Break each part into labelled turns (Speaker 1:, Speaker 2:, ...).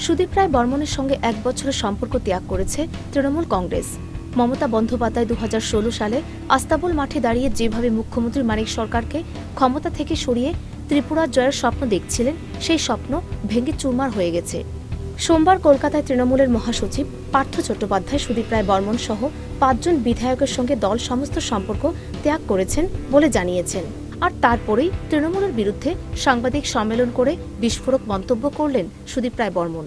Speaker 1: সুদীপ রায় বর্মনের সঙ্গে 1 বছরের সম্পর্ক ত্যাগ করেছে তৃণমূল কংগ্রেস। মমতা বন্দ্যোপাধ্যায় 2016 সালে আস্তাবল মাঠে দাঁড়িয়ে যেভাবে মুখ্যমন্ত্রী মানিক সরকারকে ক্ষমতা থেকে সরিয়ে ত্রিপুরা জয়ের স্বপ্ন দেখছিলেন, সেই স্বপ্ন ভেঙে চুরমার হয়ে গেছে। সোমবার কলকাতায় তৃণমূলের মহাসচিব পার্থ চট্টোপাধ্যায় সুদীপ রায় বর্মন সহ 5 জন বিধায়কের সঙ্গে দল সমস্ত সম্পর্ক ত্যাগ করেছেন বলে জানিয়েছেন। আর তারপরেই তৃণমূলের বিরুদ্ধে সাংবাদিক সম্মেলন করে বিস্ফোরক মন্তব্য করলেন সুদীপ রায় বর্মন।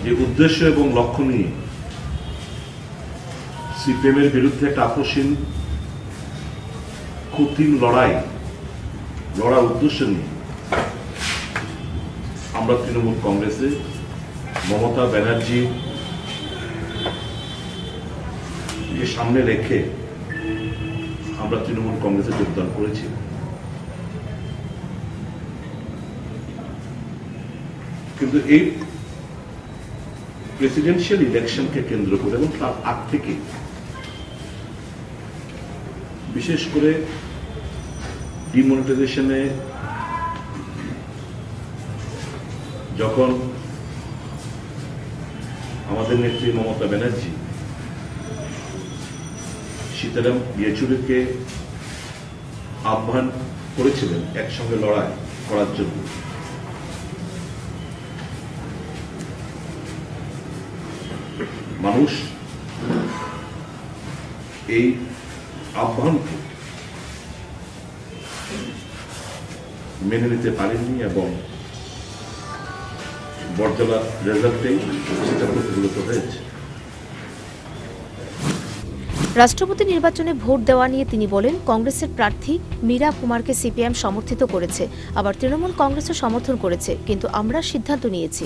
Speaker 2: যে উদ্দেশ্য এবং লক্ষ্য নিয়ে সিপিএম এর বিরুদ্ধে একটা আপোষহীন কঠিন লড়ার উদ্দেশ্য নিয়ে আমরা তৃণমূল কংগ্রেসে মমতা ব্যানার্জি সামনে রেখে আমরা তৃণমূল কংগ্রেসে যোগদান করেছি। কিন্তু এই প্রেসিডেন্সিয়াল ইলেকশনকে কেন্দ্র করে এবং তার আগ থেকে বিশেষ করে ডিমনিটাইজেশনে যখন আমাদের নেত্রী মমতা ব্যানার্জি সীতারাম ইয়েচুরিকে আহ্বান করেছিলেন একসঙ্গে লড়াই করার জন্য, মানুষ এই আহ্বানকে মেনে নিতে পারেননি এবং বর্জলার রেজাল্টেই সেটা প্রতিফলিত হয়েছে।
Speaker 1: রাষ্ট্রপতি নির্বাচনে ভোট দেওয়া নিয়ে তিনি বলেন, কংগ্রেসের প্রার্থী মীরা কুমারকে সিপিএম সমর্থিত করেছে, আবার তৃণমূল কংগ্রেসও সমর্থন করেছে, কিন্তু আমরা সিদ্ধান্ত নিয়েছি।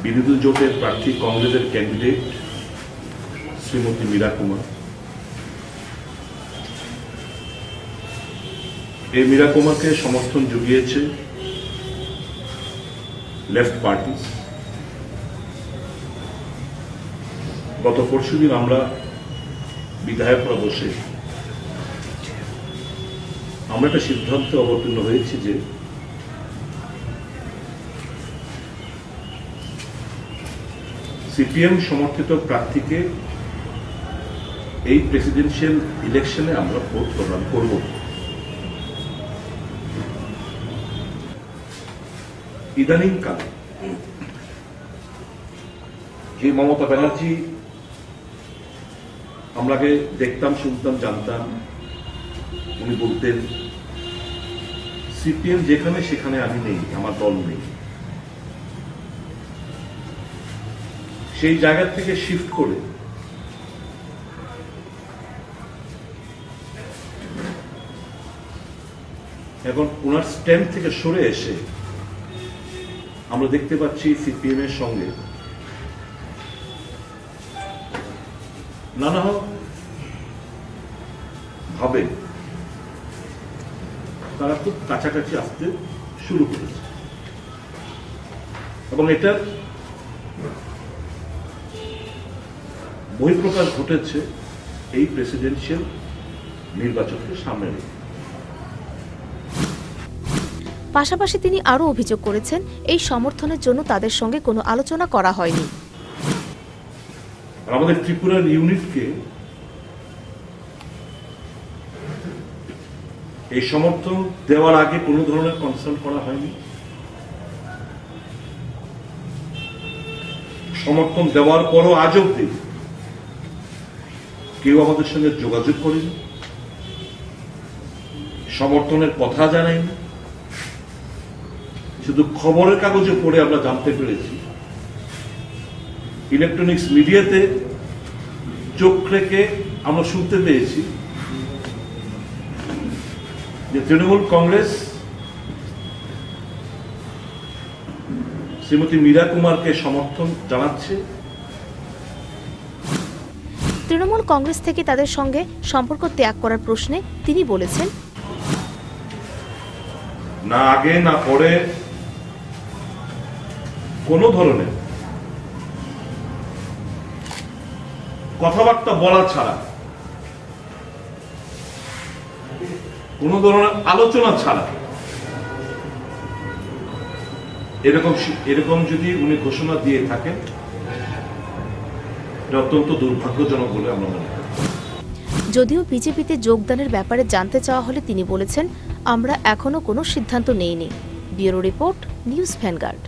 Speaker 2: বিরোধী জোটের প্রার্থী কংগ্রেসের ক্যান্ডিডেট শ্রীমতী মীরা কুমার, এই মীরা কুমারকে সমর্থন জুগিয়েছে লেফট পার্টি। গত পরশুদিন আমরা বিধায়করা বসে আমরা একটা সিদ্ধান্তে অবতীর্ণ হয়েছি যে সিপিএম সমর্থিত প্রার্থীকে এই প্রেসিডেন্সিয়াল ইলেকশনে আমরা ভোট প্রদান করব। ইদানিং কালে যে মমতা ব্যানার্জি আমরা আগে দেখতাম, শুনতাম, জানতাম, উনি বলতেন সিপিএম যেখানে সেখানে আমি নেই, আমার দল নেই, সেই জায়গা থেকে শিফট করে এখন ওনার স্ট্যান্ড থেকে সরে এসে আমরা দেখতে পাচ্ছি সিপিএম এর সঙ্গে নানা ভাবে তারা খুব কাছাকাছি আসতে শুরু করেছে এবং এটার বহিঃপ্রকাশ ঘটেছে এই প্রেসিডেন্সিয়াল নির্বাচনকে সামনে রেখে।
Speaker 1: পাশাপাশি তিনি আরও অভিযোগ করেছেন, এই সমর্থনের জন্য তাদের সঙ্গে কোনো আলোচনা করা হয়নি।
Speaker 2: আমাদের ত্রিপুরার ইউনিটকে এই সমর্থন দেওয়ার আগে কোনো ধরনের কনসাল্ট করা হয়নি, সমর্থন দেওয়ার পরও আজ অবধি কেউ আমাদের সঙ্গে যোগাযোগ করেনি, সমর্থনের কথা জানায়নি। শুধু খবরের কাগজে পড়ে আমরা জানতে পেরেছি, ইলেকট্রনিক্স মিডিয়াতে চোখ রেখে আমরা শুনতে পেয়েছি যে তৃণমূল কংগ্রেস শ্রীমতী মীরা কুমারকে সমর্থন জানাচ্ছে।
Speaker 1: তৃণমূল কংগ্রেস থেকে তাদের সঙ্গে সম্পর্ক ত্যাগ করার প্রশ্নে তিনি বলেছেন,
Speaker 2: না আগে না পরে কোন ধরনের কথাবার্তা বলা ছাড়া, কোন ধরনের আলোচনা ছাড়া এরকম যদি উনি ঘোষণা দিয়ে থাকেন, এটা অত্যন্ত দুর্ভাগ্যজনক বলে আমরা মনে করি।
Speaker 1: যদিও বিজেপিতে যোগদানের ব্যাপারে জানতে চাওয়া হলে তিনি বলেছেন, আমরা এখনো কোনো সিদ্ধান্ত নেইনি। Bureau report, news vanguard.